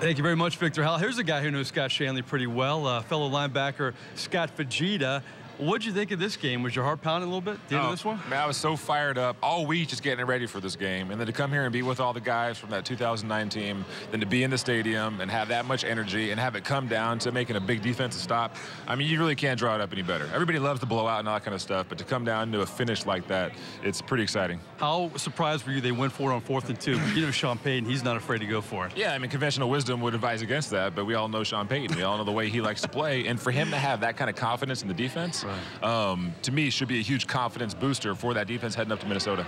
Thank you very much, Victor Howell. Here's a guy who knows Scott Shanley pretty well, fellow linebacker Scott Fujita. What'd you think of this game? Was your heart pounding a little bit at the end of this one? Man, I was so fired up all week just getting ready for this game. And then to come here and be with all the guys from that 2009 team, then to be in the stadium and have that much energy and have it come down to making a big defensive stop. I mean, you really can't draw it up any better. Everybody loves the blowout and all that kind of stuff, but to come down to a finish like that, it's pretty exciting. How surprised were you they went for it on 4th and 2? You know Sean Payton, he's not afraid to go for it. Yeah, I mean, conventional wisdom would advise against that, but we all know Sean Payton. We all know the way he likes to play. And for him to have that kind of confidence in the defense, to me, should be a huge confidence booster for that defense heading up to Minnesota.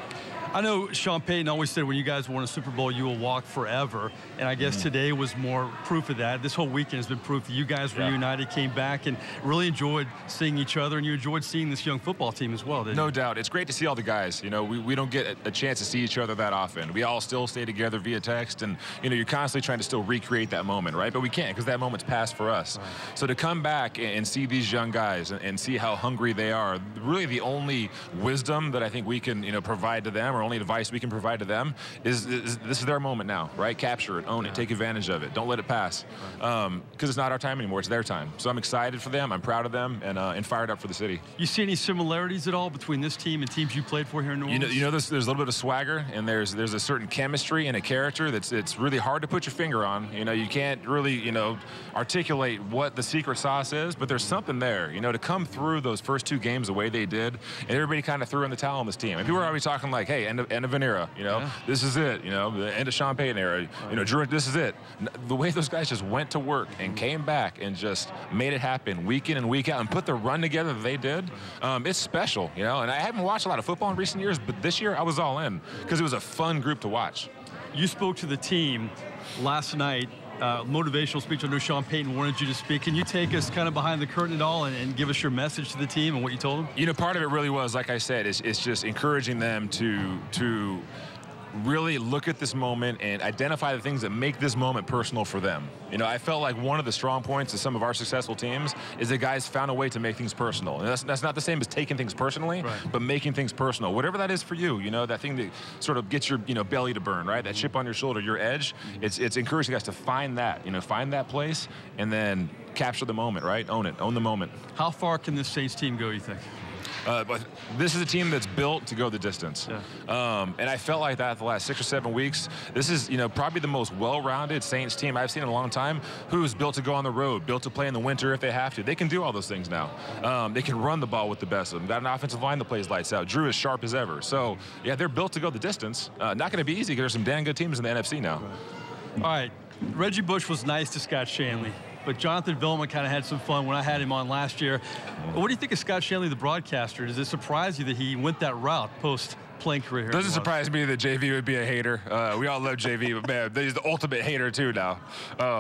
I know Sean Payton always said when you guys won a Super Bowl, you will walk forever. And I guess today was more proof of that. This whole weekend has been proof that you guys reunited, came back, and really enjoyed seeing each other. And you enjoyed seeing this young football team as well, didn't you? No doubt. It's great to see all the guys. You know, we don't get a chance to see each other that often. We all still stay together via text. And, you know, you're constantly trying to still recreate that moment, right? But we can't because that moment's passed for us. Right. So to come back and see these young guys and see how hungry they are, really the only wisdom that I think we can, you know, provide to them, or only advice we can provide to them is this is their moment now, right? Capture it, own it, take advantage of it. Don't let it pass, because it's not our time anymore. It's their time. So I'm excited for them. I'm proud of them, and fired up for the city. You see any similarities at all between this team and teams you played for here in New Orleans? You know there's a little bit of swagger, and there's a certain chemistry and a character it's really hard to put your finger on. You know, you can't really, you know, articulate what the secret sauce is, but there's something there. You know, to come through those first 2 games the way they did, and everybody kind of threw in the towel on this team. And people were already talking like, hey, end of an era, you know, this is it, you know, the end of Sean Payton era, you know, Drew, this is it. The way those guys just went to work and came back and just made it happen week in and week out and put the run together that they did, it's special, you know. And I haven't watched a lot of football in recent years, but this year I was all in because it was a fun group to watch. You spoke to the team last night. Motivational speech. I know Sean Payton wanted you to speak. Can you take us kind of behind the curtain at all and give us your message to the team and what you told them? You know, part of it really was, like I said, it's just encouraging them to really look at this moment and identify the things that make this moment personal for them. You know, I felt like one of the strong points of some of our successful teams is that guys found a way to make things personal. And that's not the same as taking things personally, but making things personal. Whatever that is for you, you know, that thing that sort of gets your, you know, belly to burn, right? That chip on your shoulder, your edge. It's encouraging guys to find that, you know, find that place and then capture the moment, right? Own it, own the moment. How far can this Saints team go, you think? But this is a team that's built to go the distance. And I felt like that the last 6 or 7 weeks. This is, you know, probably the most well-rounded Saints team I've seen in a long time, who's built to go on the road, built to play in the winter if they have to. They can do all those things now. They can run the ball with the best of them. Got an offensive line that plays lights out. Drew is sharp as ever. So, yeah, they're built to go the distance. Not going to be easy because there's some damn good teams in the NFC now. All right. Reggie Bush was nice to Scott Shanley, but Jonathan Vilma kind of had some fun when I had him on last year. What do you think of Scott Shanley, the broadcaster? Does it surprise you that he went that route post-playing career here? Doesn't surprise me that JV would be a hater. We all love JV, but man, he's the ultimate hater too now.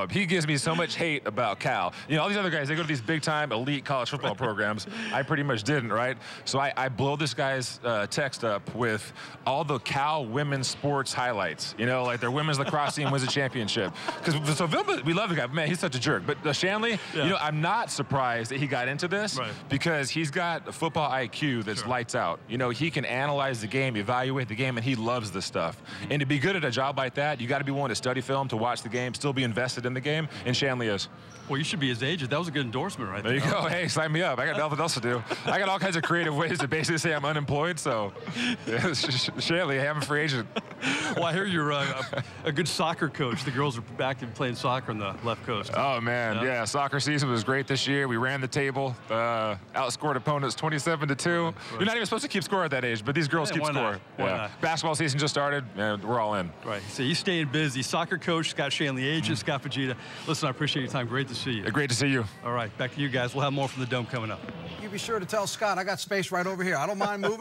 He gives me so much hate about Cal. You know, all these other guys, they go to these big-time elite college football programs. I pretty much didn't, right? So I blow this guy's text up with all the Cal women's sports highlights. You know, like their women's lacrosse team wins a championship. Because so Vilma, we love the guy. Man, he's such a jerk. But Shanley, you know, I'm not surprised that he got into this because he's got a football IQ that's lights out. You know, he can analyze the game, evaluate the game, and he loves this stuff. And to be good at a job like that, you got to be willing to study film, to watch the game, still be invested in the game, and Shanley is. Well, you should be his agent. That was a good endorsement right there. There you go. Hey, sign me up. I got nothing else to do. I got all kinds of creative ways to basically say I'm unemployed, so Shanley, I'm a free agent. Well, I hear you're a good soccer coach. The girls are back and playing soccer on the left coast. Oh, man, yeah. Soccer season was great this year. We ran the table, outscored opponents 27-2. You're not even supposed to keep score at that age, but these girls keep score. Basketball season just started, and we're all in. Right. So he's staying busy. Soccer coach, Scott Shanley, agent, Scott Fujita. Listen, I appreciate your time. Great to see you. Great to see you. All right, back to you guys. We'll have more from the Dome coming up. You be sure to tell Scott I got space right over here. I don't mind moving.